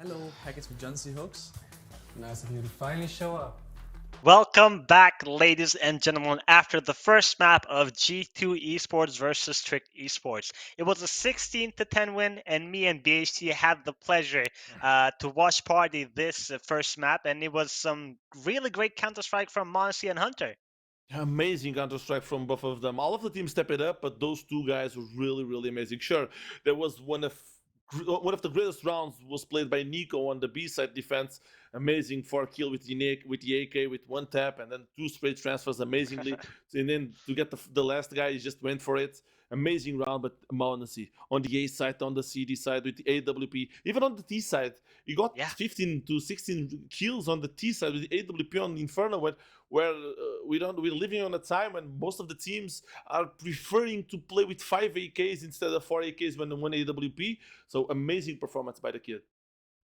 Hello, package with John C. Hooks. Nice of you to finally show up. Welcome back, ladies and gentlemen, after the first map of G2 Esports versus Trick Esports. It was a 16-10 win, and me and BHT had the pleasure to watch party this first map, and it was some really great Counter-Strike from Monsi and Hunter. Amazing Counter-Strike from both of them. All of the teams step it up, but those two guys were really amazing. Sure, there was one of the greatest rounds was played by Nico on the B side defense. Amazing 4 kill with the AK with one tap and then 2 straight transfers amazingly. And then to get the last guy, he just went for it. Amazing round, but Maunasi on the A side, on the CD side with the AWP, even on the T side, you got 15 to 16 kills on the T side with the AWP on Inferno, where we're living on a time when most of the teams are preferring to play with 5 AKs instead of 4 AKs when one AWP. So amazing performance by the kid.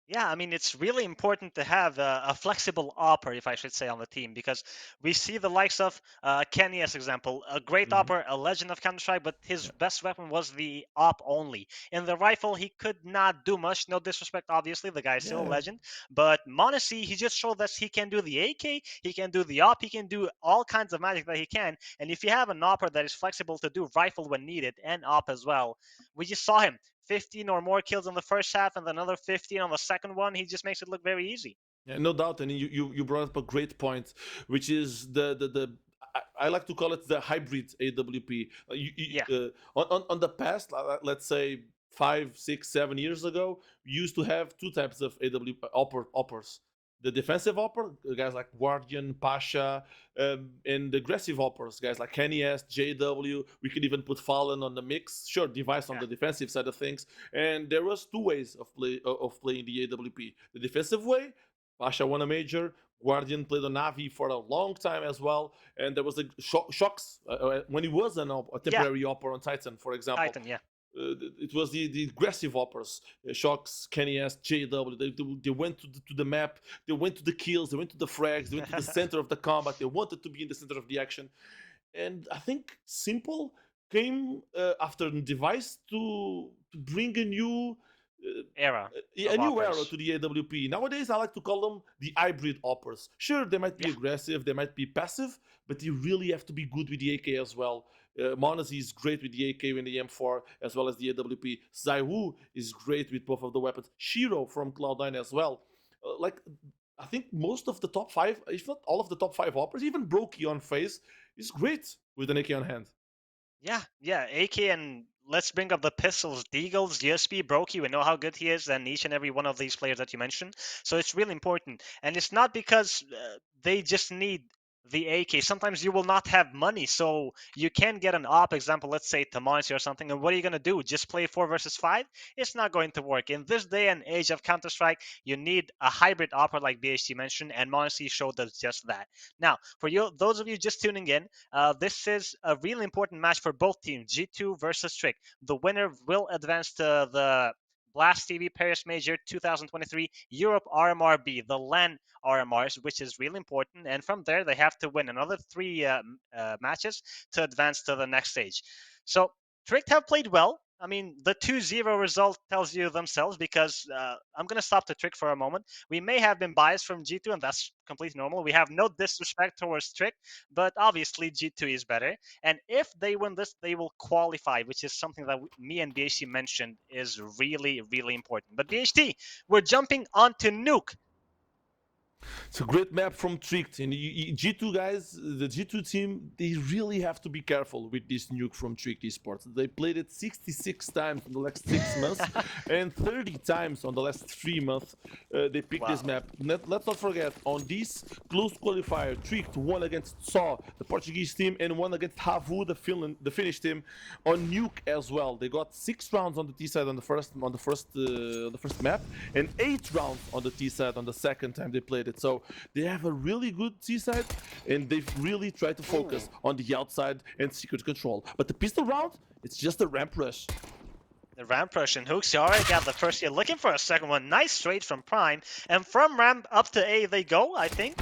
Yeah, I mean, it's really important to have a flexible opper, if I should say, on the team, because we see the likes of Kenny, as example, a great opper, a legend of Counter-Strike, but his best weapon was the op only. In the rifle, he could not do much. No disrespect, obviously, the guy is still a legend. But Monasi, he just showed that he can do the AK, he can do the op, he can do all kinds of magic that he can. And if you have an opper that is flexible to do rifle when needed and op as well, we just saw him 15 or more kills in the first half and then another 15 on the second one. He just makes it look very easy. Yeah, no doubt. And you brought up a great point, which is the I like to call it the hybrid AWP. On the past, let's say 5, 6, 7 years ago, we used to have two types of AWP oppers. The defensive opper, guys like Guardian, Pasha, and the aggressive oppers, guys like Kenny S, JW. We could even put Fallen on the mix. Sure, Device on the defensive side of things. And there was two ways of playing the AWP. The defensive way, Pasha won a major. Guardian played on Navi for a long time as well, and there was the Shocks when he was a temporary opper on Titan, for example. Titan, yeah. It was the aggressive oppers, Shocks, Kenny S, JW. They went to the map, they went to the kills, they went to the frags, they went to the center of the combat. They wanted to be in the center of the action, and I think Simple came after the Device to bring a new era to the AWP. Nowadays, I like to call them the hybrid oppers. Sure, they might be aggressive, they might be passive, but they really have to be good with the AK as well. Monasi is great with the AK and the M4 as well as the AWP. Zaiwu is great with both of the weapons. Shiro from Cloud9 as well. I think most of the top 5, if not all of the top 5 oppers, even Brokey on FaZe, is great with an AK on hand. Yeah, AK, and let's bring up the pistols. Deagles, GSP, Brokey, we know how good he is, and each and every one of these players that you mentioned. So it's really important. And it's not because they just need the AK. Sometimes you will not have money, so you can get an op example, let's say Tamonsi or something, and what are you going to do? Just play 4 versus 5? It's not going to work. In this day and age of Counter-Strike, you need a hybrid opera like BHT mentioned, and Monsi showed us just that. Now, for you, those of you just tuning in, this is a really important match for both teams, G2 versus Trick. The winner will advance to the Blast TV Paris Major 2023 Europe RMRB, the LAN RMRs, which is really important. And from there, they have to win another 3 matches to advance to the next stage. So Trick have played well. I mean, the 2-0 result tells you themselves, because I'm going to stop the Trick for a moment. We may have been biased from G2, and that's completely normal. We have no disrespect towards Trick, but obviously G2 is better. And if they win this, they will qualify, which is something that me and BHT mentioned is really important. But BHT, we're jumping onto Nuke. It's a great map from Tricked. And G2 guys, the G2 team, they really have to be careful with this nuke from Tricked Esports. They played it 66 times in the last 6 months and 30 times on the last 3 months. They picked this map. Let's not forget, on this close qualifier, Tricked won against SAW, the Portuguese team, and won against Havu, the Finnish team, on nuke as well. They got 6 rounds on the T side on the first map, and 8 rounds on the T side on the second time they played it. So they have a really good T side, and they've really tried to focus on the outside and secret control. But the pistol round, it's just a ramp rush. The ramp rush, and Hooks, you already got the first hit, looking for a second one. Nice trade from Prime, and from ramp up to A they go, I think.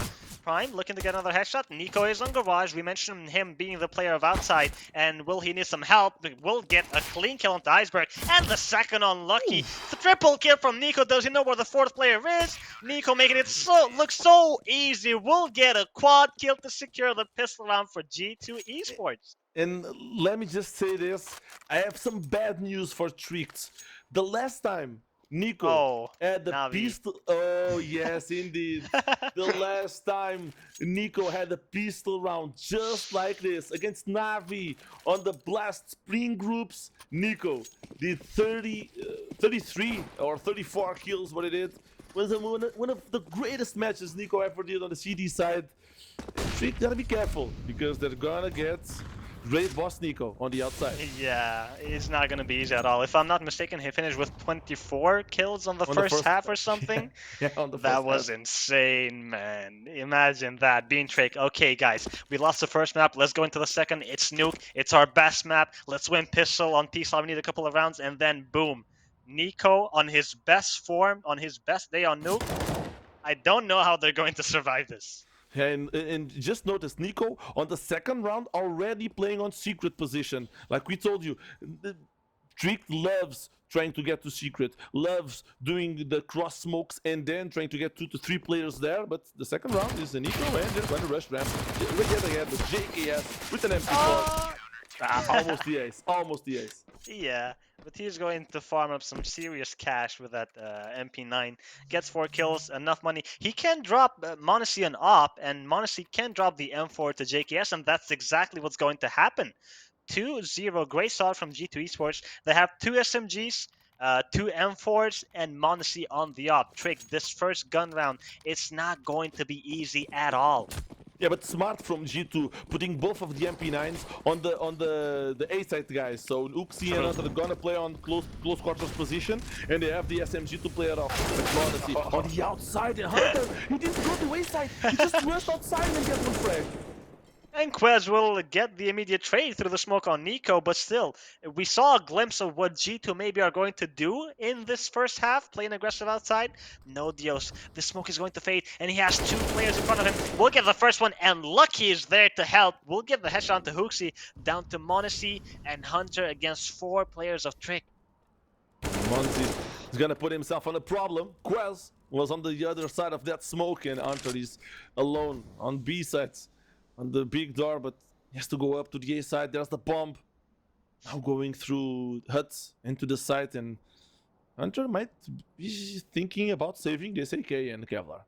Prime looking to get another headshot. Nico is on Garage. We mentioned him being the player of outside, and will he need some help? Will get a clean kill onto Iceberg, and the second unlucky. The triple kill from Nico. Does he know where the fourth player is? Nico making it look so easy. Will get a quad kill to secure the pistol round for G2 Esports. And let me just say this, I have some bad news for Tricked. The last time Nico had the Navi. pistol... Oh, yes, indeed. The last time Nico had a pistol round just like this against Navi on the Blast Spring groups, Nico did 33 or 34 kills, what it is. Was one of the greatest matches Nico ever did on the CD side. Trick gotta be careful because they're gonna get great boss Nico on the outside. Yeah, it's not gonna be easy at all. If I'm not mistaken, he finished with 24 kills on the first half or something. Yeah, on the That first was half. insane, man. Imagine that. Being Trick. Okay, guys, we lost the first map. Let's go into the second. It's Nuke. It's our best map. Let's win Pistol on T-Star. We need a couple of rounds, and then boom. Nico on his best form, on his best day on Nuke. I don't know how they're going to survive this. And just notice Nico on the second round already playing on secret position. Like we told you, Trick loves trying to get to secret, loves doing the cross smokes and then trying to get 2 to 3 players there. But the second round is a Nico and they're going to rush ramp. Look at the JKS with an MP4. Almost the ace, almost the ace. Yeah, but he's going to farm up some serious cash with that MP9. Gets 4 kills, enough money. He can drop Monacy an op, and Monacy can drop the M4 to JKS, and that's exactly what's going to happen. 2-0, great start from G2 Esports. They have 2 SMGs, 2 M4s, and Monacy on the op. Trick, this first gun round, it's not going to be easy at all. Yeah, but smart from G2, putting both of the MP9s on the A side guys. So Uxie and Hunter are gonna play on close quarters position, and they have the SMG to play it off. But Monacy on the outside, and Hunter, he didn't go to A side, he just rushed outside and get one frag. And Quez will get the immediate trade through the smoke on Nico, but still, we saw a glimpse of what G2 maybe are going to do in this first half, playing aggressive outside. No Dios, the smoke is going to fade, and he has 2 players in front of him. We'll get the first one, and Lucky is there to help. We'll give the headshot to Hooksy, down to Monacy and Hunter against 4 players of Trick. Monacy is gonna put himself on a problem. Quez was on the other side of that smoke, and Hunter is alone on B sides. On the big door, but he has to go up to the A side. There's the bomb. Now going through huts into the site, and Hunter might be thinking about saving this AK and Kevlar.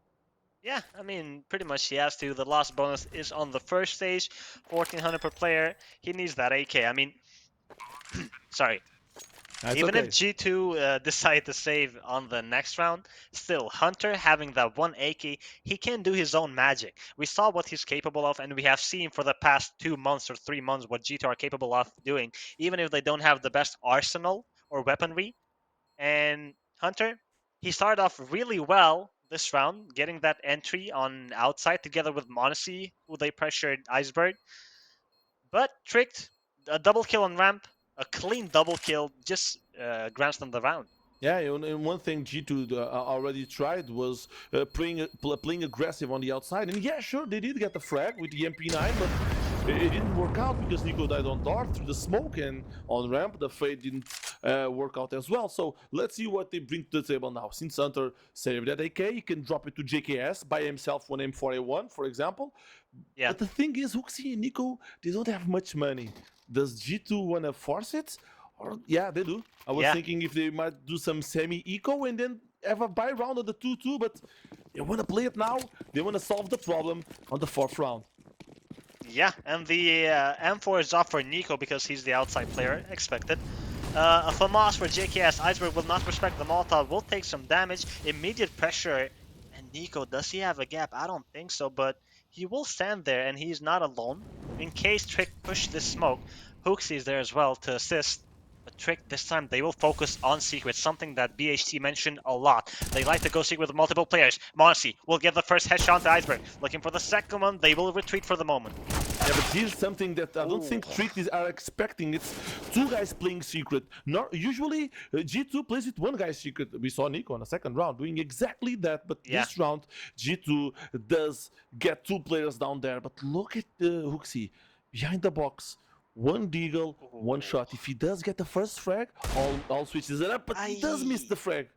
Yeah, I mean, pretty much he has to. The last bonus is on the first stage, 1400 per player. He needs that AK. I mean, sorry. That's Even okay. if G2 decide to save on the next round, still, Hunter having that one AK, he can do his own magic. We saw what he's capable of, and we have seen for the past 2 months or 3 months what G2 are capable of doing, even if they don't have the best arsenal or weaponry. And Hunter, he started off really well this round, getting that entry on outside together with Monacy, who they pressured Iceberg. But Tricked, a double kill on ramp, a clean double kill, just grants them the round. Yeah, and one thing G2 already tried was playing aggressive on the outside. And yeah, sure, they did get the frag with the MP9, but it didn't work out because Nico died on dart through the smoke, and on ramp the fade didn't work out as well. So let's see what they bring to the table now. Since Hunter saved that AK, he can drop it to JKS by himself one M4A1, for example. Yeah. But the thing is, Huxi and Nico, they don't have much money. Does G2 want to force it? Or, yeah, they do. I was thinking if they might do some semi-eco and then have a buy round of the 2-2, but they want to play it now. They want to solve the problem on the 4th round. Yeah, and the M4 is off for Nico because he's the outside player, expected. A FAMAS for JKS. Iceberg will not respect the Molotov, will take some damage. Immediate pressure. And Nico, does he have a gap? I don't think so, but he will stand there and he's not alone. In case Trick push this smoke, Hooksy is there as well to assist. But Trick, this time, they will focus on secrets, something that BHT mentioned a lot. They like to go secret with multiple players. Monacy will get the first headshot to Iceberg. Looking for the second one, they will retreat for the moment. Yeah, but here's something that I don't think Trick are expecting. It's two guys playing secret. Usually, G2 plays with one guy secret. We saw Nico in the second round doing exactly that, but this round, G2 does get two players down there. But look at Hooksy behind the box. One deagle, one shot. If he does get the first frag, all switches it up, but he does miss the frag.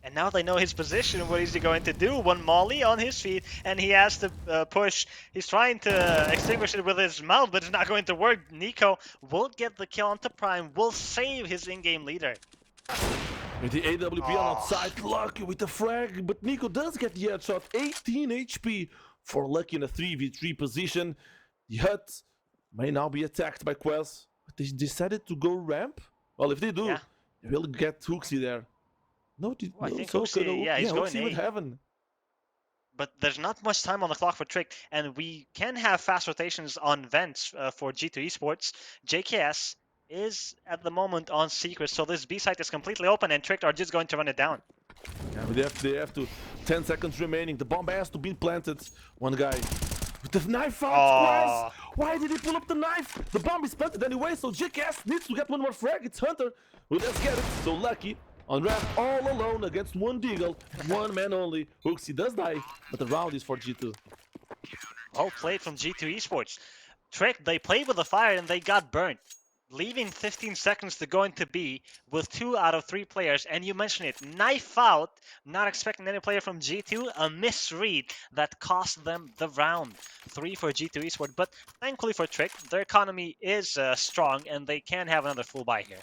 And now they know his position. What is he going to do? One molly on his feet, and he has to push. He's trying to extinguish it with his mouth, but it's not going to work. Nico will get the kill onto Prime, will save his in-game leader. With the AWP on outside, Lucky with the frag, but Nico does get the headshot. 18 HP for Lucky in a 3v3 position. The hut may now be attacked by Quez, but they decided to go ramp. Well, if they do, they will get Hooksy there. No, I think Hooksy, he's going Hooksy A. with Heaven. But there's not much time on the clock for Trick, and we can have fast rotations on vents for G2 Esports. JKS is at the moment on secret, so this B site is completely open, and Trick are just going to run it down. Yeah, but they have to. 10 seconds remaining. The bomb has to be planted. One guy with the knife out. Why did he pull up the knife? The bomb is planted anyway, so JKS needs to get one more frag. It's Hunter who does get it. So Lucky on ramp all alone against one deagle, one man only. Hooksy does die, but the round is for G2. Oh, played from G2 Esports. Trick, they played with the fire and they got burnt. Leaving 15 seconds to go into B with 2 out of 3 players, and you mentioned it, knife out, not expecting any player from G2, a misread that cost them the round. 3 for G2 Esports, but thankfully for Trick, their economy is strong and they can have another full buy here.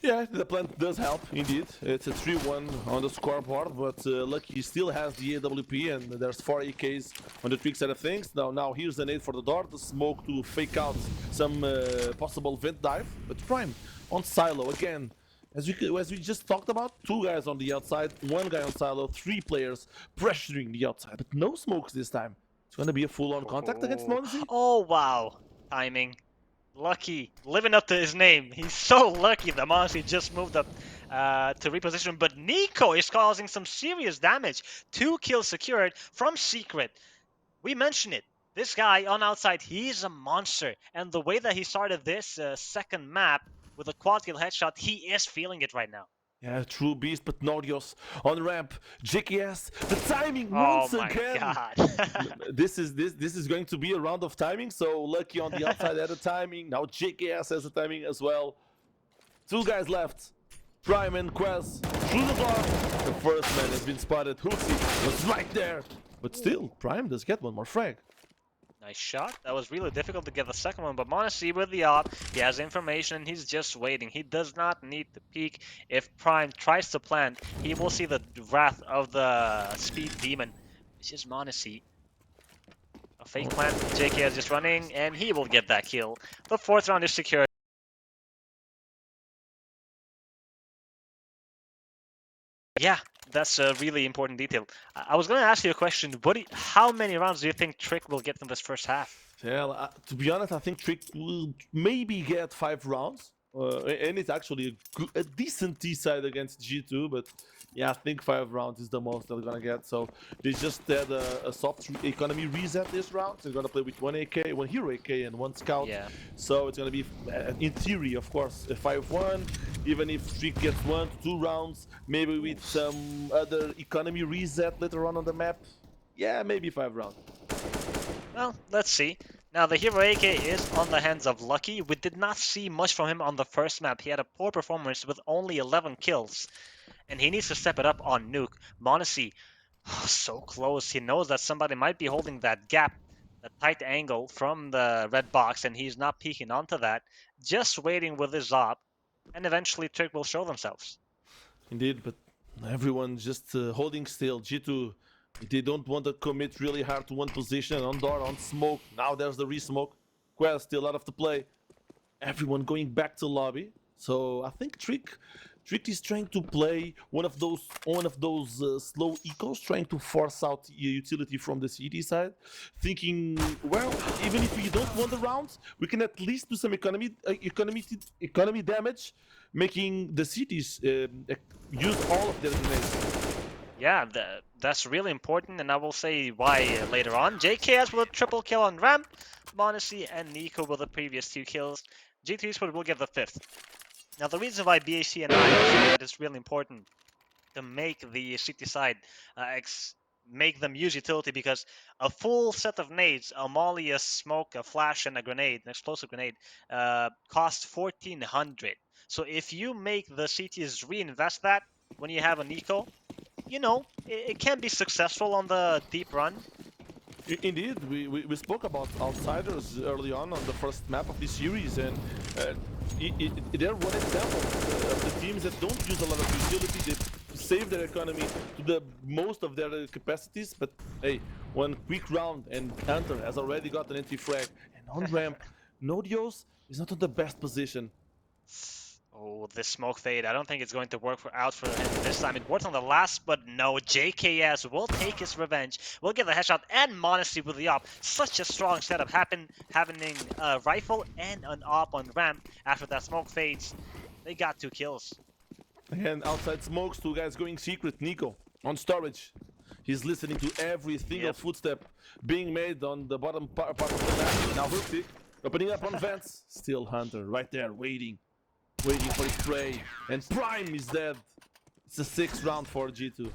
Yeah, the plant does help, indeed. It's a 3-1 on the scoreboard, but Lucky still has the AWP, and there's 4 AKs on the Trick side of things. Now here's the nade for the door, the smoke to fake out some possible vent dive. But Prime on silo again. As we just talked about, 2 guys on the outside, 1 guy on silo, 3 players pressuring the outside, but no smokes this time. It's gonna be a full-on contact against Monzi. Oh wow, timing. Lucky, living up to his name. He's so lucky that Monsi just moved up to reposition. But Nico is causing some serious damage. 2 kills secured from Secret. We mentioned it. This guy on outside, he's a monster. And the way that he started this second map with a quad kill headshot, he is feeling it right now. Yeah, true beast, but Nordios on ramp. JKS, the timing once again. Oh my god. This is going to be a round of timing. So Lucky on the outside had a timing. Now JKS has a timing as well. 2 guys left. Prime and Quez through the door. The first man has been spotted. Hooksy was right there, but still Prime does get one more frag. Nice shot. That was really difficult to get the second one, but Monasi with the op, he has information, he's just waiting. He does not need to peek. If Prime tries to plant, he will see the wrath of the speed demon, which is Monasi. A fake plant, JK is just running, and he will get that kill. The 4th round is secured. Yeah, that's a really important detail. I was going to ask you a question. How many rounds do you think Trick will get in this first half? Yeah, to be honest, I think Trick will maybe get 5 rounds. And it's actually a decent T side against G2, but yeah, I think 5 rounds is the most they're gonna get. So they just had a soft economy reset this round. So they're gonna play with 1 AK, 1 hero AK, and 1 scout. Yeah. So it's gonna be, in theory, of course, a 5-1. Even if Trick gets 1 to 2 rounds, maybe with some other economy reset later on the map. Yeah, maybe 5 rounds. Well, let's see. Now, the hero AK is on the hands of Lucky. We did not see much from him on the first map. He had a poor performance with only 11 kills. And he needs to step it up on nuke. Monasi, so close. He knows that somebody might be holding that gap, that tight angle from the red box, and he's not peeking onto that. Just waiting with his op, and eventually Trick will show themselves. Indeed, but everyone just holding still. G2, they don't want to commit really hard to one position, on door, on smoke. Now there's the re-smoke. Quest still out of the play. Everyone going back to lobby. So I think Trick is trying to play one of those slow ecos, trying to force out utility from the CT side, thinking, well, even if we don't win the rounds, we can at least do some economy damage, making the cities use all of their grenades. Yeah, that's really important, and I will say why later on. JKS with a triple kill on ramp, Monacy and Nico with the previous 2 kills. G2 Esports will get the 5th. Now, the reason why BAC and I are saying that it's really important to make the city side make them use utility, because a full set of nades, a molly, a smoke, a flash, and a grenade, an explosive grenade, cost 1400. So if you make the CTs reinvest that when you have a Nico, you know, it can be successful on the deep run. Indeed, we spoke about outsiders early on the first map of this series, and they're one example of the teams that don't use a lot of utility. They save their economy to the most of their capacities, but hey, one quick round and Hunter has already got an anti-frag, and on ramp, Nodios is not in the best position. Oh, this smoke fade. I don't think it's going to work out for him this time. It worked on the last, but no. JKS will take his revenge. We'll get the headshot and Monacy with the op. Such a strong setup happening a rifle and an op on ramp. After that smoke fades, they got 2 kills. And outside smokes, 2 guys going secret. Nico on storage. He's listening to every single footstep being made on the bottom part of the map. Now Hultik opening up on vents. Still Hunter right there waiting for his prey. And Prime is dead. It's a 6th round for G2.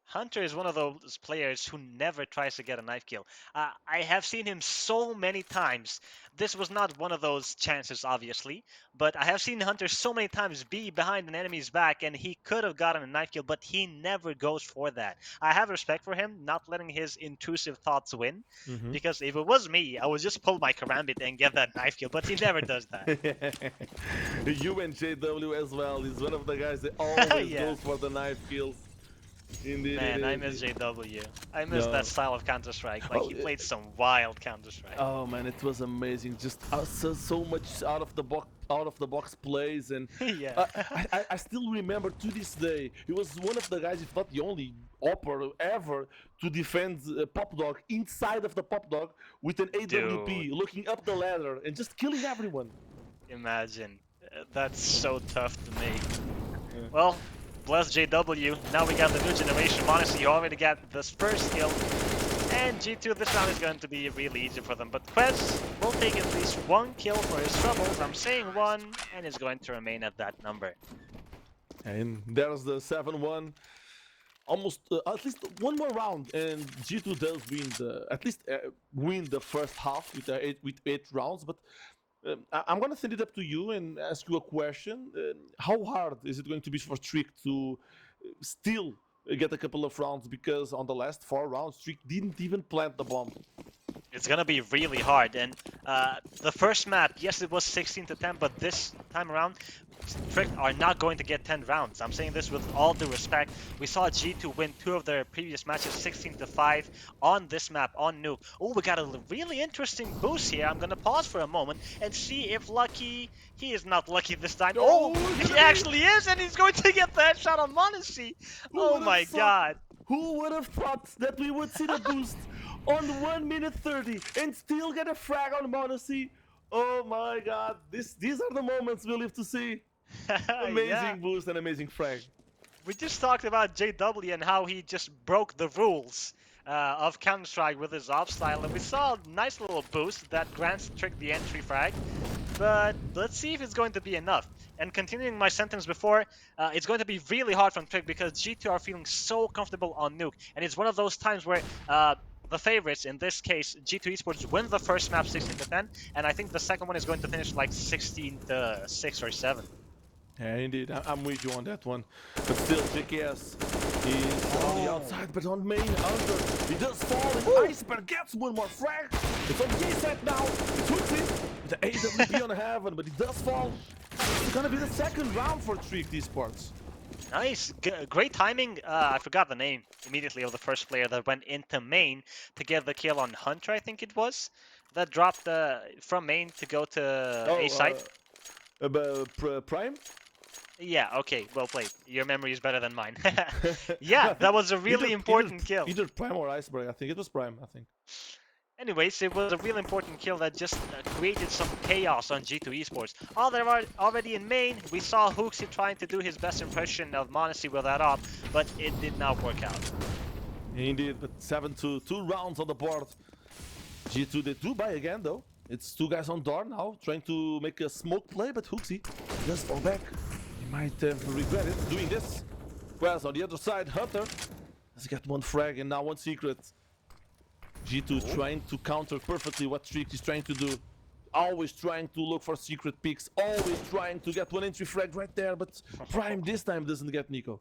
Hunter is one of those players who never tries to get a knife kill. I have seen him so many times. This was not one of those chances, obviously, but I have seen Hunter so many times be behind an enemy's back, and he could have gotten a knife kill, but he never goes for that. I have respect for him, not letting his intrusive thoughts win, because if it was me, I would just pull my karambit and get that knife kill, but he never does that. You and JW as well. He's one of the guys that always goes for the knife kills. Indeed, Man, I miss JW. I miss that style of Counter-Strike. Like, he played some wild Counter-Strike. Oh man, it was amazing. Just so much out of the box plays, and I still remember to this day. He was one of the guys, if not the only opper ever, to defend Pop Dog inside of the Pop Dog with an AWP, looking up the ladder and just killing everyone. Imagine. That's so tough to make. Well, bless JW. Now we got the new generation. Monacy already got this first kill. And G2 this round is going to be really easy for them. But Quez will take at least 1 kill for his troubles. I'm saying 1, and is going to remain at that number. And there's the 7-1. Almost at least 1 more round, and G2 does win win the first half with 8 rounds. But I'm gonna send it up to you and ask you a question. How hard is it going to be for Trick to still get a couple of rounds? Because on the last 4 rounds, Trick didn't even plant the bomb. It's gonna be really hard, and the first map, yes, it was 16-10, but this time around, Trick are not going to get 10 rounds. I'm saying this with all due respect. We saw G2 win 2 of their previous matches 16-5 on this map, on Nuke. Oh, we got a really interesting boost here. I'm gonna pause for a moment and see if Lucky... He is not lucky this time. Oh, he actually is, and he's going to get the headshot on Monacy. Oh my god. Who would have thought that we would see the boost on 1 minute 30 and still get a frag on Monacy? Oh my god, these are the moments we live to see. Amazing boost and amazing frag. We just talked about JW and how he just broke the rules of Counter-Strike with his off style, and we saw a nice little boost that grants Trick the entry frag. But let's see if it's going to be enough. And continuing my sentence before, it's going to be really hard from Trick because G2 are feeling so comfortable on Nuke, and it's one of those times where the favorites, in this case G2 Esports, win the first map 16-10, and I think the second one is going to finish like 16-6 or 7. Yeah, indeed, I'm with you on that one. But still, JKS is on the outside, but on main under. He does fall, and Iceberg gets 1 more frag. It's on J set now. It hooks it. The AWP on heaven, but he does fall. It's gonna be the 2nd round for Trick Esports. Nice, great timing. I forgot the name immediately of the first player that went into main to get the kill on Hunter, I think it was. That dropped from main to go to A site. Prime? Yeah, okay, well played. Your memory is better than mine. Yeah, that was a really important kill. Either Prime or Iceberg, I think. It was Prime, I think. Anyways, it was a real important kill that just created some chaos on G2 Esports. Already in main, we saw Hooksy trying to do his best impression of Monacy with that op, but it did not work out. Indeed, but 7-2, 2 rounds on the board. G2, they do buy again though. It's 2 guys on door now, trying to make a smoke play, but Hooksy does fall back. He might regret it doing this. Whereas on the other side, Hunter has got 1 frag and now 1 secret. G2 trying to counter perfectly what Trick is trying to do. Always trying to look for secret picks, always trying to get 1 entry frag right there, but Prime this time doesn't get Nico.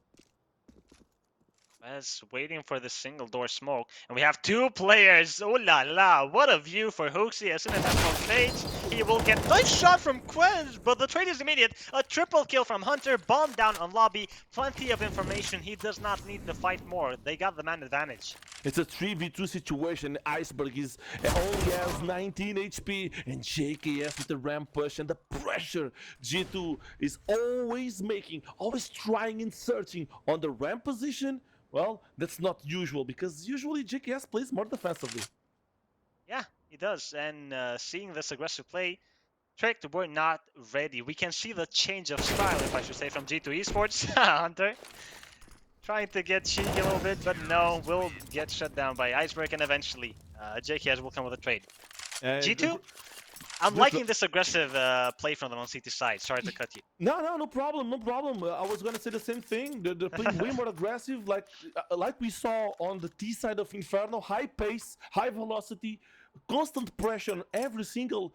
As waiting for the single door smoke, and we have 2 players. Oh la la! What a view for Hooksy. As soon as that smoke fades, he will get nice shot from Quez, but the trade is immediate. A triple kill from Hunter, bomb down on lobby. Plenty of information. He does not need to fight more. They got the man advantage. It's a 3v2 situation. Iceberg is only has 19 HP, and JKS with the ramp push and the pressure G2 is always making, always trying and searching on the ramp position. Well, that's not usual because usually JKS plays more defensively. Yeah, he does. And seeing this aggressive play, Trick, we're not ready. We can see the change of style, if I should say, from G2 Esports. Hunter trying to get cheeky a little bit, but no, will get shut down by Iceberg, and eventually JKS will come with a trade. G2, I'm liking this aggressive play from them on CT side. Sorry to cut you. No problem, no problem. I was gonna say the same thing. They're playing way more aggressive, like we saw on the T side of Inferno. High pace, high velocity, constant pressure on every single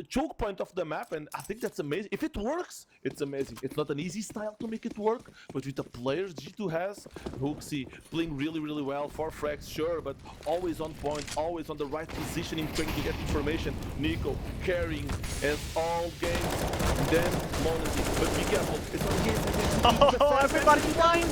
choke point of the map, and I think that's amazing. If it works, it's amazing. It's not an easy style to make it work, but with the players G2 has, Hooksy playing really well. 4 frags, sure, but always on point, always on the right positioning, trying to get information. Nico carrying as all games, then Monacy. But be careful, it's on game. Oh, everybody's blind!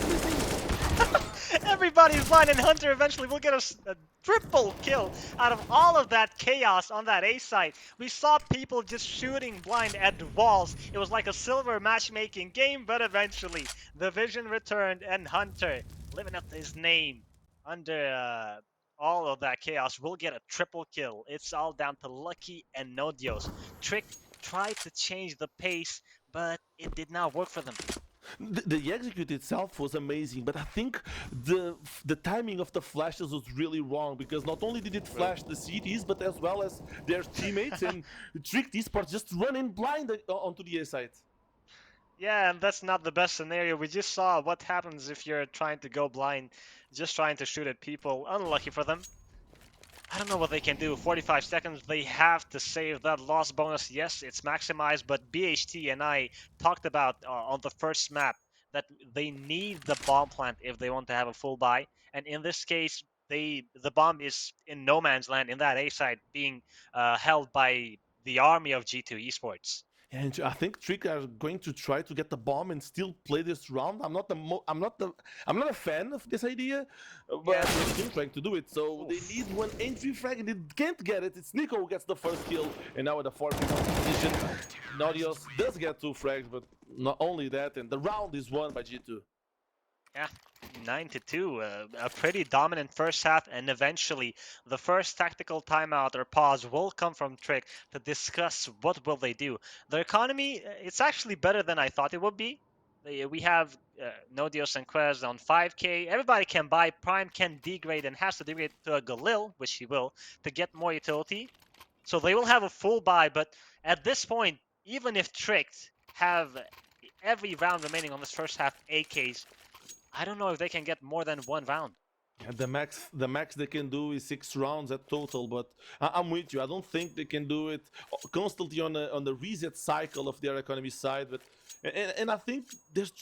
Everybody's blind, and Hunter eventually will get a triple kill out of all of that chaos on that A side. We saw people just shooting blind at walls. It was like a silver matchmaking game, but eventually the vision returned, and Hunter, living up to his name under all of that chaos, will get a triple kill. It's all down to Lucky and Nodios. Trick tried to change the pace, but it did not work for them. The execute itself was amazing, but I think the timing of the flashes was really wrong because not only did it flash the CTs, but as well as their teammates and Trick Esports just running blind onto the A side. Yeah, and that's not the best scenario. We just saw what happens if you're trying to go blind, just trying to shoot at people. Unlucky for them. I don't know what they can do. 45 seconds, they have to save that loss bonus. Yes, it's maximized, but BHT and I talked about on the first map that they need the bomb plant if they want to have a full buy. And in this case, the bomb is in no man's land in that A side, being held by the army of G2 Esports. And I think Trick are going to try to get the bomb and still play this round. I'm not a fan of this idea, but Yeah. they're still trying to do it. So they need 1 entry frag and they can't get it. It's Nico who gets the first kill, and now with the 4th position, Nodios does get 2 frags, but not only that, and the round is won by G2. Yeah, 9-2, a pretty dominant first half, and eventually the first tactical timeout or pause will come from Trick to discuss what will they do. The economy, it's actually better than I thought it would be. We have Nodios and Quez on 5k. Everybody can buy. Prime can degrade and has to degrade to a Galil, which he will, to get more utility. So they will have a full buy, but at this point, even if Tricked have every round remaining on this first half AKs, I don't know if they can get more than 1 round. And the max they can do is 6 rounds at total, but I'm with you. I don't think they can do it constantly on the reset cycle of their economy side, but and I think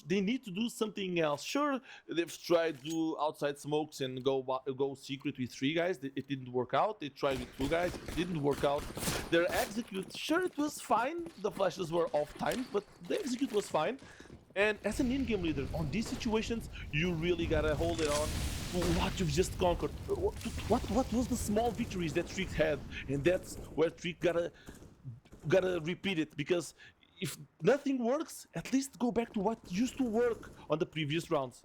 they need to do something else. Sure, they've tried to do outside smokes and go secret with 3 guys. It didn't work out. They tried with 2 guys. It didn't work out. Their execute, sure, it was fine. The flashes were off time, but the execute was fine. And as an in-game leader, on these situations, you really gotta hold it on to what you've just conquered. What was the small victories that Trick had? And that's where Trick gotta repeat it, because if nothing works, at least go back to what used to work on the previous rounds.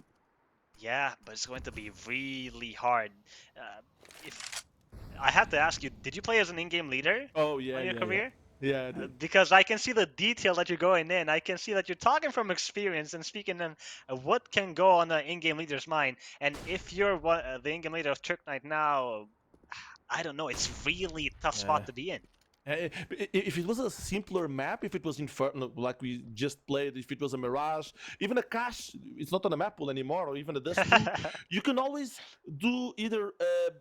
Yeah, but it's going to be really hard. If I have to ask you, did you play as an in-game leader Oh yeah, on your yeah, career? yeah. I did. Because I can see the detail that you're going in. I can see that you're talking from experience and speaking on what can go on an in-game leader's mind. And if you're the in-game leader of Turk Knight now, I don't know. It's really a tough Yeah. spot to be in. If it was a simpler map, if it was Inferno, like we just played, if it was a Mirage, even a Cache, it's not on a map pool anymore, or even a Destiny, you can always do either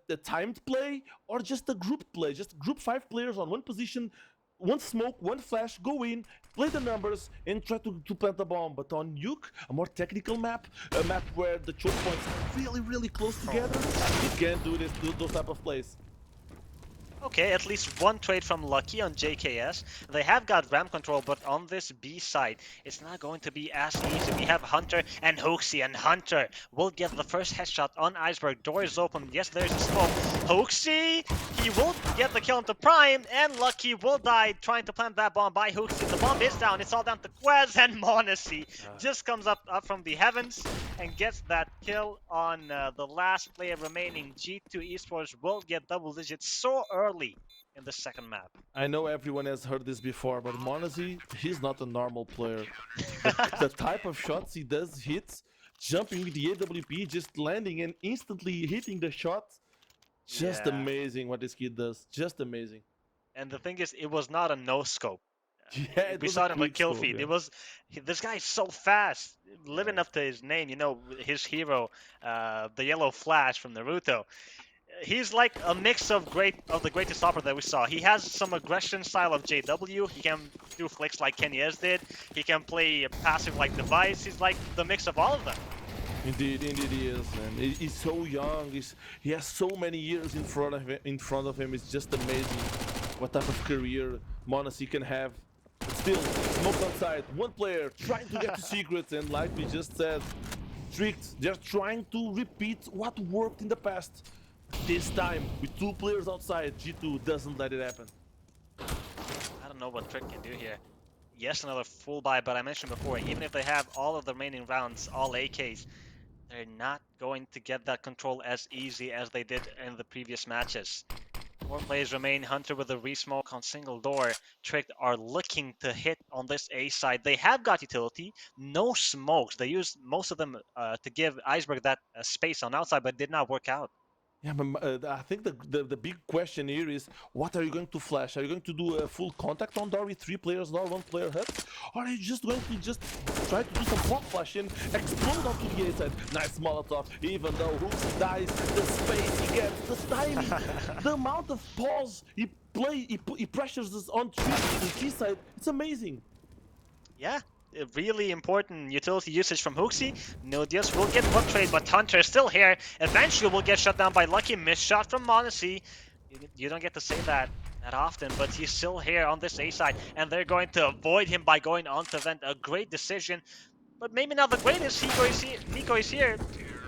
a timed play or just a group play, just group 5 players on one position, one smoke, one flash, go in, play the numbers, and try to plant the bomb. But on Nuke, a more technical map, a map where the choke points are really, really close together, you can't do those type of plays. Okay, at least one trade from Lucky on JKS. They have got RAM control, but on this B side, it's not going to be as easy. We have Hunter and Hoaxy, and Hunter will get the first headshot on Iceberg. Door is open. Yes, there's a smoke. Hoaxy, he will get the kill into Prime, and Lucky will die trying to plant that bomb by Hoaxy. The bomb is down. It's all down to Quez, and Monacy just comes up from the heavens and gets that kill on the last player remaining. G2 Esports will get double digits so early in the second map. I know everyone has heard this before, but Monazy, he's not a normal player. The type of shots he does hit, jumping with the AWP, just landing and instantly hitting the shot, just Yeah. amazing what this kid does. Just amazing. And the thing is, it was not a no scope. Yeah, it We was saw a it in the quick kill scope, feed. yeah. It was this guy's so fast, living Yeah. up to his name. You know, his hero, the Yellow Flash from Naruto. He's like a mix of the greatest opera that we saw. He has some aggression style of JW. He can do flicks like Kenyez did. He can play passive like Device. He's like the mix of all of them. Indeed he is, man. He's so young. He has so many years in front of him. It's just amazing what type of career Monacy can have. But still, smoke on side. One player trying to get to secrets, and like we just said, Tricked. They're trying to repeat what worked in the past. This time, with 2 players outside, G2 doesn't let it happen. I don't know what Trick can do here. Yes, another full buy, but I mentioned before, even if they have all of the remaining rounds, all AKs, they're not going to get that control as easy as they did in the previous matches. 4 players remain. Hunter with a resmoke on single door. Tricked are looking to hit on this A side. They have got utility, no smokes. They used most of them to give Iceberg that space on outside, but did not work out. Yeah, but I think the big question here is, what are you going to flash? Are you going to do a full contact on door with 3 players door, 1 player hut? Or are you just going to just try to do some pop flash and explode onto the A side? Nice Molotov, even though Hooks dies, the space he gets, the timing, the amount of pause he pressures us on the T side, it's amazing. Yeah, a really important utility usage from Hooksy. Nodius will get one trade, but Hunter is still here. Eventually will get shut down by Lucky. Missed shot from Monacy. You don't get to say that often, but he's still here on this A side, and they're going to avoid him by going on to vent. A great decision, but maybe not the greatest. Nico is here.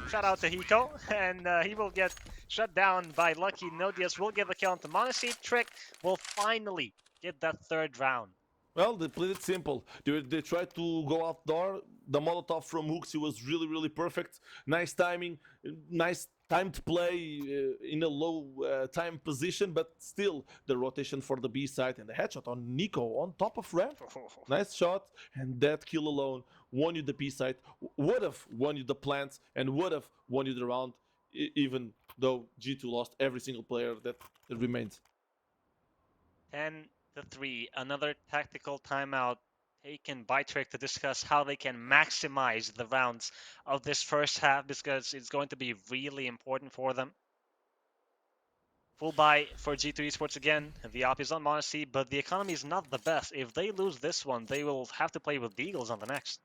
Shout out to Hiko, and he will get shut down by Lucky. Nodius will get the kill onto Monacy. Trick will finally get that 3rd round. Well, they played it simple. They tried to go outdoor. The Molotov from Hooksy was really, really perfect. Nice timing, nice timed play in a low time position, but still the rotation for the B side and the headshot on Nico on top of ramp. Nice shot, and that kill alone won you the B side, would have won you the plants, and would have won you the round, even though G2 lost every single player that remained. 10-3, another tactical timeout taken by Trick to discuss how they can maximize the rounds of this first half, because it's going to be really important for them. Full buy for G2 Esports again. The op is on Monacy, but the economy is not the best. If they lose this one, they will have to play with the Eagles on the next.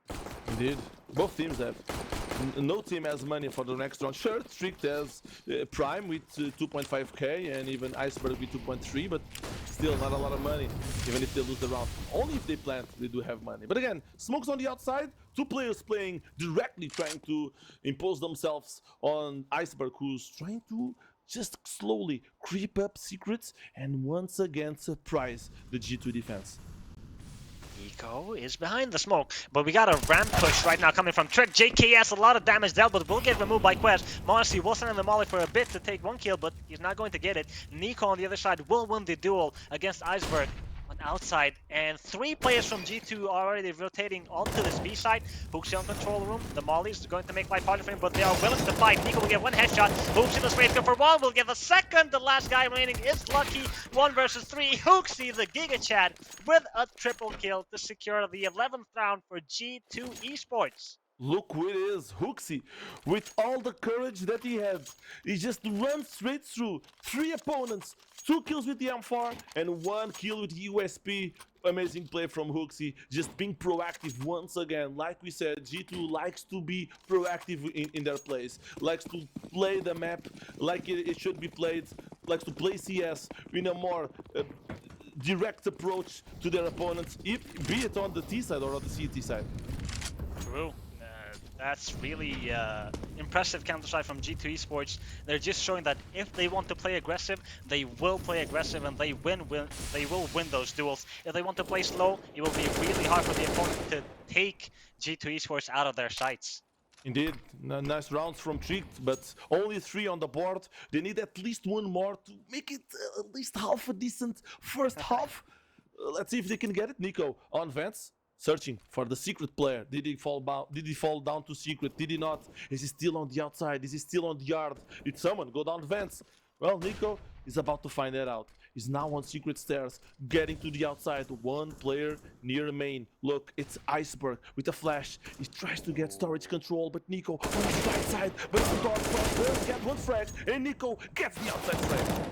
Indeed, both teams have. No team has money for the next round. Sure, Tricked has Prime with 2.5k and even Iceberg with 2.3, but still not a lot of money, even if they lose the round. Only if they plant, they do have money. But again, Smokes on the outside, 2 players playing directly, trying to impose themselves on Iceberg, who's trying to just slowly creep up secrets and once again surprise the G2 defense. Nico is behind the smoke, but we got a ramp push right now coming from Trick. JKS, a lot of damage dealt, but will get removed by Quest. Monty will send in the molly for a bit to take 1 kill, but he's not going to get it. Nico on the other side will win the duel against Iceberg on outside, and 3 players from G2 are already rotating onto this B side. Hooksy on control room. The molly's going to make life harder for him, but they are willing to fight. Nico will get 1 headshot. Hooksy the straight go for 1. Will get the second. The last guy remaining is Lucky. 1 versus 3. Hooksy the Giga Chad with a triple kill to secure the 11th round for G2 Esports. Look who it is, Hooksy, with all the courage that he had. He just runs straight through 3 opponents, 2 kills with the M4 and 1 kill with USP. Amazing play from Hooksy, just being proactive once again. Like we said, G2 likes to be proactive in their plays, likes to play the map like it should be played, likes to play CS in a more direct approach to their opponents, be it on the T side or on the CT side. True. That's really impressive counter-side from G2 Esports. They're just showing that if they want to play aggressive, they will play aggressive and they will win those duels. If they want to play slow, it will be really hard for the opponent to take G2 Esports out of their sights. Indeed, nice rounds from Tricked, but only 3 on the board. They need at least 1 more to make it at least half a decent first half. Let's see if they can get it. Nico on Vents, searching for the secret player. Did he fall down to secret? Did he not? Is he still on the outside? Is he still on the yard? Did someone go down Vents? Well, Nico is about to find that out. He's now on secret stairs, getting to the outside. 1 player near main. Look, it's Iceberg with a flash. He tries to get storage control, but Nico on the right side. But it's the dog does get 1 frag, and Nico gets the outside frag.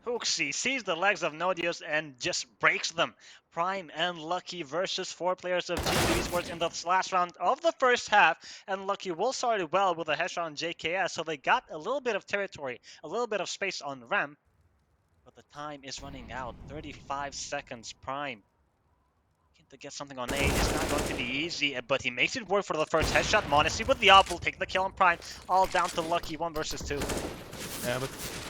Hooksy sees the legs of Nodius and just breaks them. Prime and Lucky versus 4 players of G2 Esports in the last round of the first half. And Lucky will start it well with a headshot on JKS, so they got a little bit of territory, a little bit of space on ramp. But the time is running out. 35 seconds. Prime to get something on A is not going to be easy, but he makes it work for the first headshot. Monacy with the op will take the kill on Prime. All down to Lucky, 1 versus 2. Yeah, but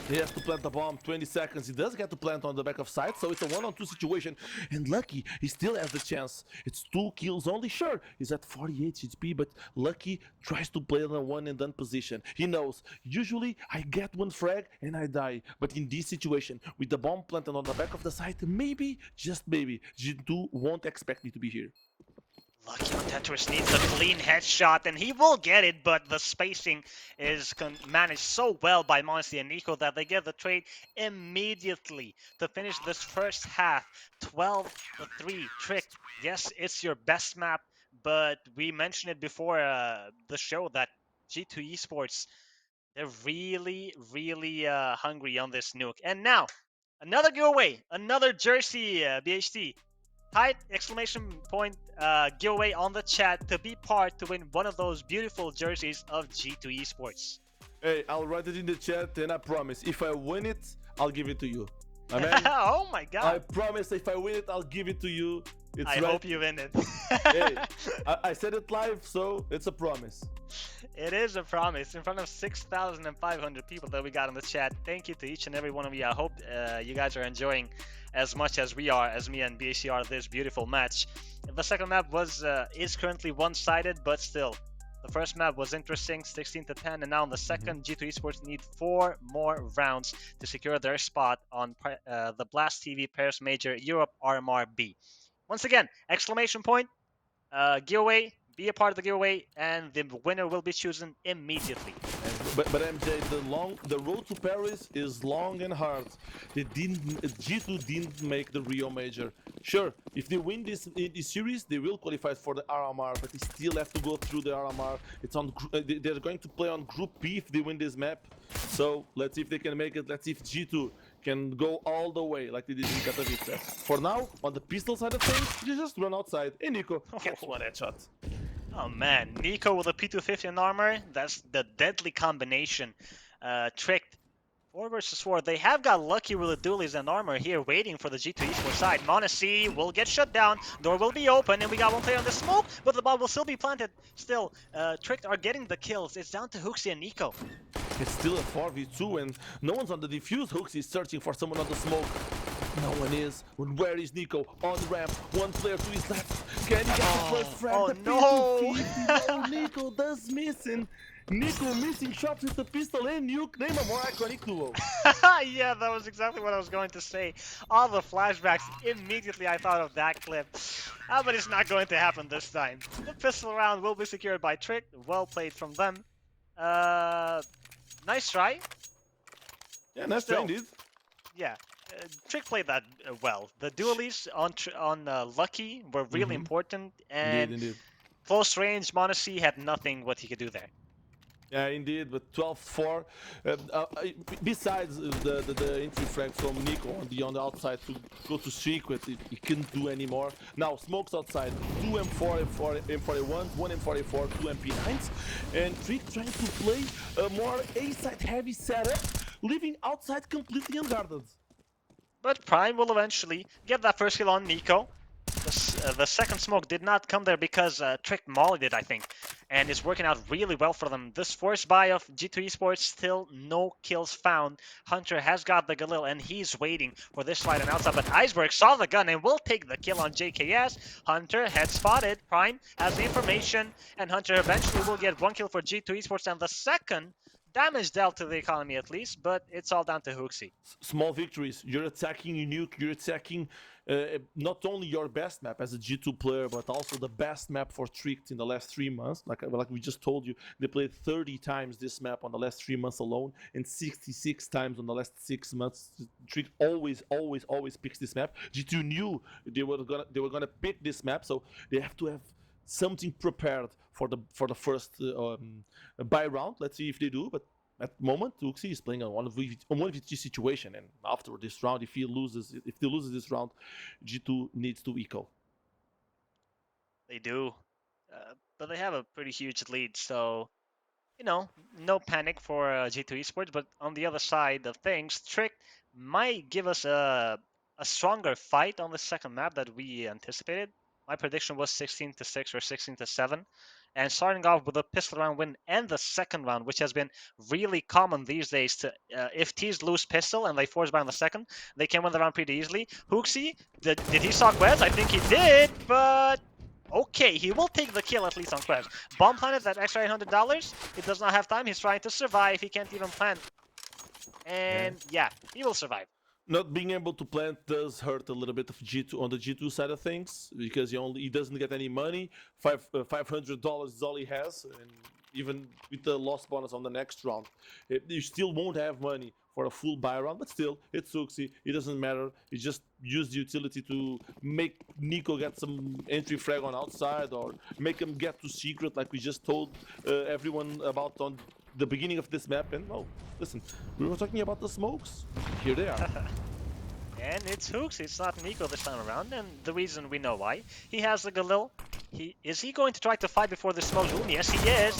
he has to plant the bomb, 20 seconds. He does get to plant on the back of site, so it's a 1-on-2 situation. And Lucky, he still has the chance. It's 2 kills only, sure. He's at 48 HP, but Lucky tries to play in a 1-and-done position. He knows, usually I get 1 frag and I die. But in this situation, with the bomb planted on the back of the site, maybe, just maybe, G2 won't expect me to be here. Lucky on Tetris needs a clean headshot, and he will get it, but the spacing is managed so well by Monty and Nico that they get the trade immediately to finish this first half. 12-3. Trick. Yes, it's your best map, but we mentioned it before the show that G2 Esports, they're really, really hungry on this nuke. And now, another giveaway, another jersey, BHT. Type exclamation point giveaway on the chat to be part to win one of those beautiful jerseys of G2 Esports. Hey, I'll write it in the chat and I promise, if I win it, I'll give it to you. My man, oh my god. I promise if I win it, I'll give it to you. It's I right. hope you win it. Hey, I said it live, so it's a promise. It is a promise in front of 6,500 people that we got in the chat. Thank you to each and every one of you. I hope you guys are enjoying as much as we are, as me and BAC are, this beautiful match. The second map is currently one-sided, but still, the first map was interesting, 16-10, and now in the second, G2 Esports need 4 more rounds to secure their spot on the Blast TV Paris Major Europe RMR B. Once again, exclamation point, giveaway, be a part of the giveaway, and the winner will be chosen immediately. But MJ, the road to Paris is long and hard. G2 didn't make the Rio Major. Sure, if they win this series, they will qualify for the RMR, but they still have to go through the RMR. They're going to play on Group P if they win this map. So let's see if they can make it. Let's see if G2 can go all the way like they did in Katowice. For now, on the pistol side of things, you just run outside. Hey Nico, gets 1 headshot. Oh man, Nico with a P250 and armor, that's the deadly combination. Tricked. 4 versus 4. They have got Lucky with the dualies and armor here waiting for the G2 Esports side. Monacy will get shut down. Door will be open and we got 1 player on the smoke, but the bomb will still be planted. Still, Tricked are getting the kills. It's down to Hooksy and Nico. It's still a 4v2 and no one's on the defuse. Hooks is searching for someone on the smoke. No one is. Where is Nico? On the ramp. One player to his left. Can he get the first frag? Oh, The no! P250. No, Nico does missing. Nico missing shots with the pistol and nuke. Name a more iconic duo. Yeah, that was exactly what I was going to say. All the flashbacks, immediately I thought of that clip. But it's not going to happen this time. The pistol round will be secured by Trick. Well played from them. Nice try. Yeah, nice try indeed. Yeah, Trick played that well. The dualies on Lucky were really important, and Indeed. close range, Monacy had nothing what he could do there. Yeah, indeed, but 12-4. Besides the entry frag from Nico on the outside to go to streak with, he couldn't do anymore. Now smokes outside, 2 M4, M41, 1 M44, 2 MP9s, and Trick trying to play a more A-side heavy setup, leaving outside completely unguarded. But Prime will eventually get that first kill on Nico. The second smoke did not come there because Trick mollied it, I think. And it's working out really well for them. This forced buy of G2 Esports, still no kills found. Hunter has got the Galil and he's waiting for this slide and outside. But Iceberg saw the gun and will take the kill on JKS. Hunter head spotted. Prime has the information. And Hunter eventually will get 1 kill for G2 Esports. And the second damage dealt to the economy at least. But it's all down to Hooksy. Small victories. You're attacking your nuke. You're attacking not only your best map as a G2 player, but also the best map for Tricked in the last 3 months. Like we just told you, they played 30 times this map on the last 3 months alone, and 66 times on the last 6 months. Tricked always picks this map. G2 knew they were gonna pick this map, so they have to have something prepared for the first buy round. Let's see if they do, but at the moment, Uxie is playing on one v3 situation, and after this round, if they loses this round, G2 needs to eco. They do, but they have a pretty huge lead, so you know, no panic for G2 Esports. But on the other side of things, Trick might give us a stronger fight on the second map that we anticipated. My prediction was 16-6 or 16-7. And starting off with a pistol round win and the second round, which has been really common these days. To if teams lose pistol and they force buy on the second, they can win the round pretty easily. Hooksy, did he saw Quez? I think he did, but okay, he will take the kill at least on Quez. Bomb planet, that extra $800. He does not have time. He's trying to survive. He can't even plant. And yeah, he will survive. Not being able to plant does hurt a little bit of G2 on the G2 side of things, because he doesn't get any money. $500 is all he has, and even with the loss bonus on the next round, you still won't have money for a full buy round. But still, it's Suxi. It doesn't matter. He just used the utility to make Nico get some entry frag on outside, or make him get to secret, like we just told everyone about on the beginning of this map. And listen, we were talking about the smokes. Here they are. And it's Hooks, it's not Nico this time around, and the reason we know why. He has the Galil. Is he going to try to fight before the smoke room? Yes, he is.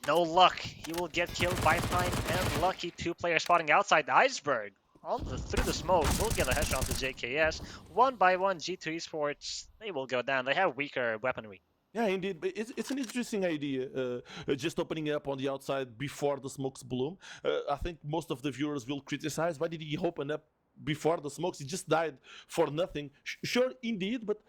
No luck. He will get killed by Prime and Lucky. 2 players spotting outside the Iceberg. Through the smoke, we'll get a headshot to JKS. 1 by 1, G2 Esports, they will go down. They have weaker weaponry. Yeah, indeed. But it's an interesting idea, just opening up on the outside before the smokes bloom. I think most of the viewers will criticize, why did he open up before the smokes? He just died for nothing. Sure, indeed, but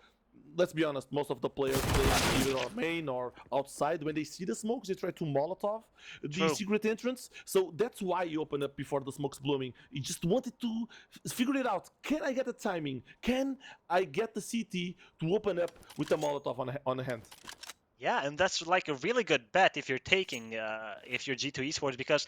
let's be honest, most of the players playing either on main or outside, when they see the smokes, they try to Molotov the secret entrance. So that's why he opened up before the smokes blooming. He just wanted to figure it out. Can I get the timing? Can I get the CT to open up with the Molotov on the hand? Yeah, and that's like a really good bet if you're taking, if you're G2 Esports, because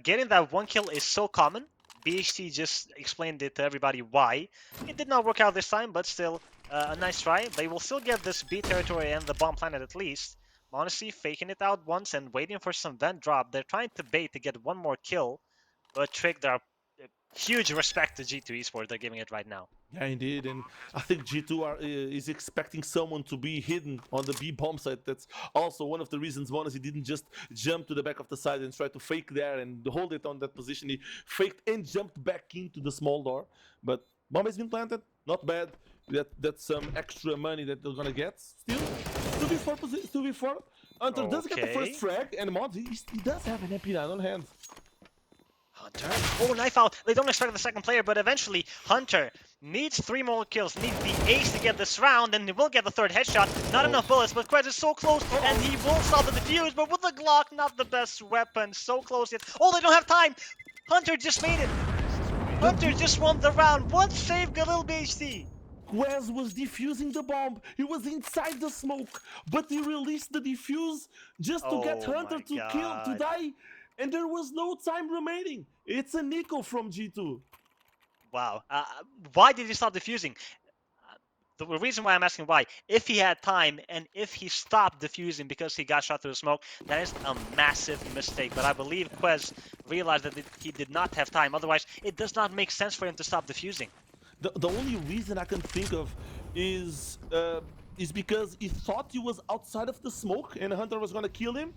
getting that 1 kill is so common. BHT just explained it to everybody why. It did not work out this time, but still a nice try. They will still get this B territory and the bomb planet at least. Honestly, faking it out once and waiting for some vent drop. They're trying to bait to get 1 more kill, but Trick, there are huge respect to G2 Esports. They're giving it right now. Yeah, indeed, and I think G2 is expecting someone to be hidden on the B bomb site. That's also one of the reasons he didn't just jump to the back of the side and try to fake there and hold it on that position. He faked and jumped back into the small door. But bomb has been planted, not bad. That's some extra money that they're gonna get. Still, 2v4. Hunter does get the Okay. first frag, and Monty, he does have an MP9 on hand. Hunter. Oh, knife out. They don't expect the second player, but eventually Hunter needs 3 more kills, needs the ace to get this round, and he will get the third headshot. Not enough bullets, but Quez is so close, and he will stop the defuse, but with the Glock, not the best weapon. So close yet. Oh, they don't have time. Hunter just made it. Hunter just won the round. One save, Galil BHT. Quez was defusing the bomb. He was inside the smoke, but he released the defuse just to get Oh Hunter my to kill, to God. die, and there was no time remaining. It's a Nico from G2. Wow. Why did he stop defusing? The reason why I'm asking why, if he had time and if he stopped defusing because he got shot through the smoke, that is a massive mistake. But I believe Quez realized that he did not have time. Otherwise, it does not make sense for him to stop defusing. The only reason I can think of is because he thought he was outside of the smoke and Hunter was gonna kill him.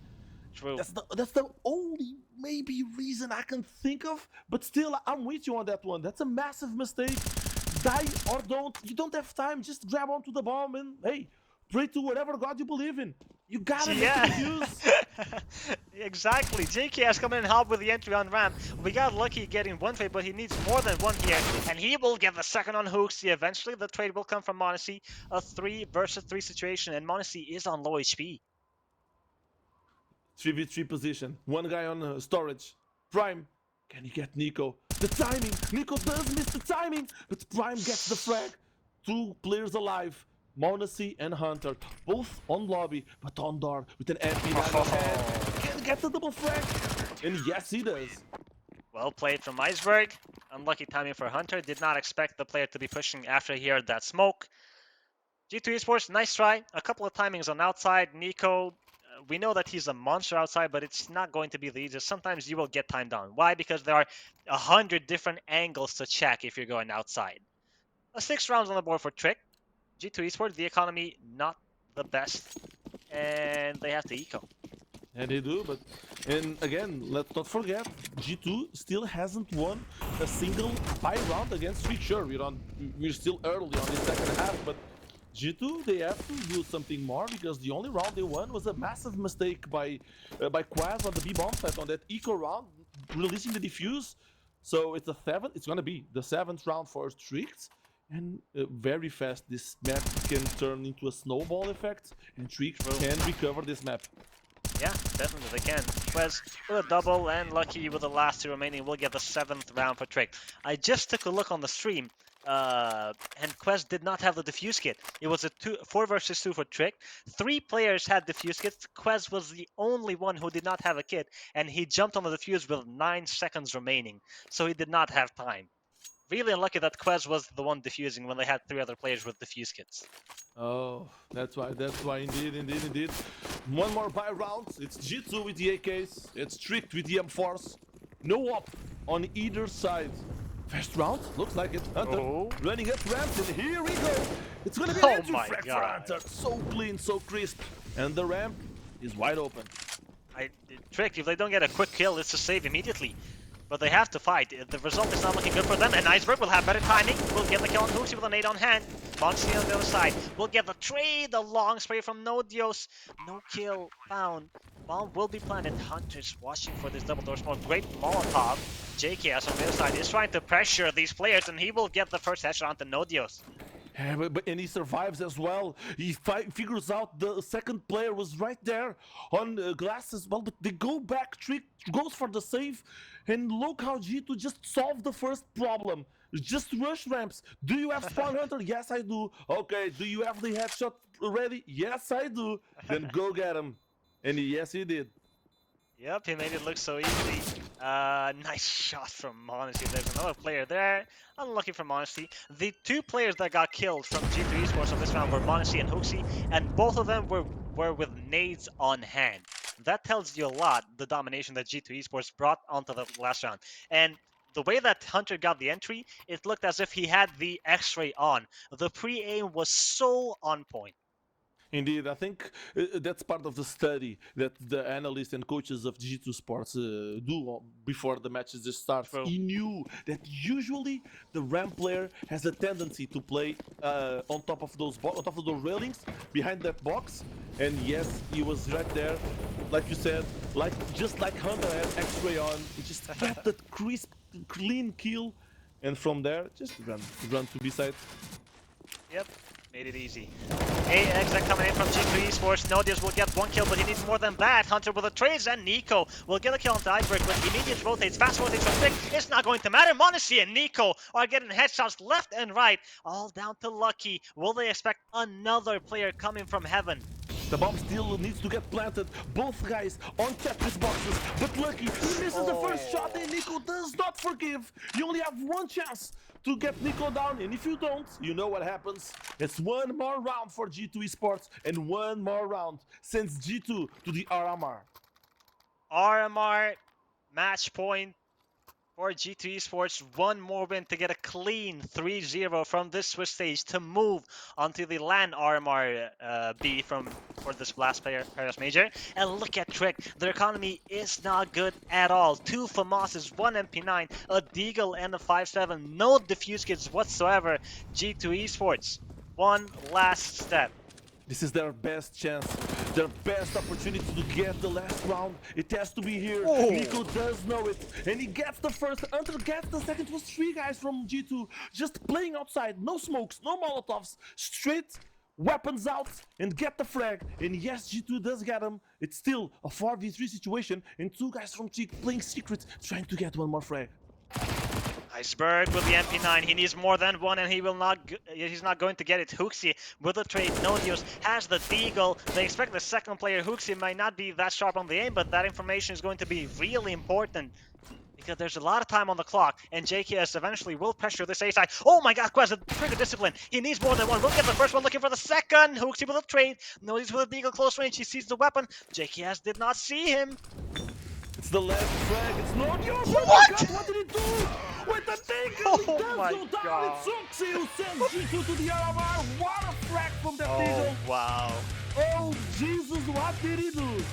True. That's the only maybe reason I can think of. But still, I'm with you on that one. That's a massive mistake. Die or don't. You don't have time. Just grab onto the bomb and hey, pray to whatever God you believe in. You gotta make the defuse. Exactly. JK has come in and helped with the entry on ramp. We got lucky getting one trade, but he needs more than one here. And he will get the second on Hooksy. Eventually, the trade will come from Monacy. A 3 versus 3 situation, and Monacy is on low HP. 3v3 position. One guy on storage. Prime. Can he get Nico? The timing. Nico does miss the timing, but Prime gets the frag. 2 players alive. Monacy and Hunter, both on lobby, but on door with an MP9 on hand. Can he get the double frag? And yes, he does. Well played from Iceberg. Unlucky timing for Hunter. Did not expect the player to be pushing after he heard that smoke. G2 Esports, nice try. A couple of timings on outside. Nico, we know that he's a monster outside, but it's not going to be the easiest. Sometimes you will get timed down. Why? Because there are 100 different angles to check if you're going outside. 6 rounds on the board for Trick. G2 Esports, the economy not the best. And they have to eco. And they do, but and again, let's not forget, G2 still hasn't won a single buy round against Trick. Sure, we're still early on the second half, but G2, they have to do something more because the only round they won was a massive mistake by Quaz on the B bomb site on that eco round, releasing the defuse. So it's gonna be the 7th round for Tricked, and very fast this map can turn into a snowball effect, and Tricked can recover this map. Yeah, definitely they can. Quez with a double and Lucky with the last 2 remaining will get the 7th round for Trick. I just took a look on the stream. And Quez did not have the defuse kit. It was a 4 versus 2 for Trick. 3 players had defuse kits. Quez was the only one who did not have a kit, and he jumped on the defuse with 9 seconds remaining, so he did not have time. Really unlucky that Quez was the one defusing when they had 3 other players with defuse kits. Oh, that's why, indeed. One more buy round. It's G2 with the AKs. It's Tricked with the M4s. No op on either side. First round, looks like it. Hunter running up ramps, and here we go. It's gonna be an entry frag for Hunter. So clean, so crisp. And the ramp is wide open. Trick, if they don't get a quick kill, it's a save immediately. But they have to fight. The result is not looking good for them, and Iceberg will have better timing. Will get the kill on Hooksy with a nade on hand. Monty on the other side will get the trade. The long spray from Nodios. No kill found. Bomb will be planted. Hunter's watching for this double door smoke. Great Molotov. JKS on the other side is trying to pressure these players, and he will get the first headshot onto Nodios. Yeah, and he survives as well. He figures out the second player was right there on glass as well, but they go back. Trick goes for the save, and look how G2 just solved the first problem. Just rush ramps. Do you have Spawn Hunter? Yes, I do. Okay, do you have the headshot ready? Yes, I do. Then go get him. And yes, he did. Yep, he made it look so easy. Nice shot from Monacy. There's another player there. Unlucky for Monacy. The 2 players that got killed from G2 Esports on this round were Monacy and Hooksy, and both of them were with nades on hand. That tells you a lot, the domination that G2 Esports brought onto the last round. And the way that Hunter got the entry, it looked as if he had the X-ray on. The pre-aim was so on point. Indeed, I think that's part of the study that the analysts and coaches of G2 Sports do before the matches just start. True. He knew that usually the RAM player has a tendency to play on top of those railings behind that box, and yes, he was right there, like you said, just like Hunter had X-ray on. He just got that crisp, clean kill, and from there just run to B side. Yep, made it easy. AX coming in from G2 Esports. Nodius will get one kill, but he needs more than that. Hunter with the trades, and Nico will get a kill onto Iceberg with immediate rotates. Fast rotates from Trick. It's not going to matter. Monacy and Nico are getting headshots left and right. All down to Lucky. Will they expect another player coming from heaven? The bomb still needs to get planted. Both guys on Tetris boxes, but Lucky, he misses the first shot, and Nico does not forgive. You only have one chance to get Nico down, and if you don't, you know what happens. It's one more round for G2 Esports, and one more round sends G2 to the RMR. RMR match point for G2 Esports. One more win to get a clean 3-0 from this Swiss stage to move onto the LAN RMR B for this last Paris Major. And look at Trick. Their economy is not good at all. 2 FAMASs, 1 MP9, a Deagle, and a 5.7. No defuse kits whatsoever. G2 Esports. One last step. This is their best chance, their best opportunity to get the last round. It has to be here. Oh. Nico does know it, and he gets the first. Hunter gets the second. It was 3 guys from G2 just playing outside. No smokes, no molotovs. Straight weapons out and get the frag. And yes, G2 does get him. It's still a 4v3 situation, and 2 guys from Cheek playing secret, trying to get one more frag. Iceberg with the MP9, he needs more than one, and he's not going to get it. Hooksy with the trade. Nodius has the Deagle. They expect the second player. Hooksy might not be that sharp on the aim, but that information is going to be really important because there's a lot of time on the clock, and JKS eventually will pressure this A side. Oh my god, Quest, the trigger discipline. He needs more than one. Look at the first one, looking for the second. Hooksy with a trade. Nodius with a Deagle close range. He sees the weapon. JKS did not see him. It's the last frag. It's Nodius. What? Oh my god, what did he do? With the Deagle, he Oh does my go down. God. It's Hooksy who sends G2 to the RMR. What a frag from that Deagle. Wow. Oh, Jesus, what did he do?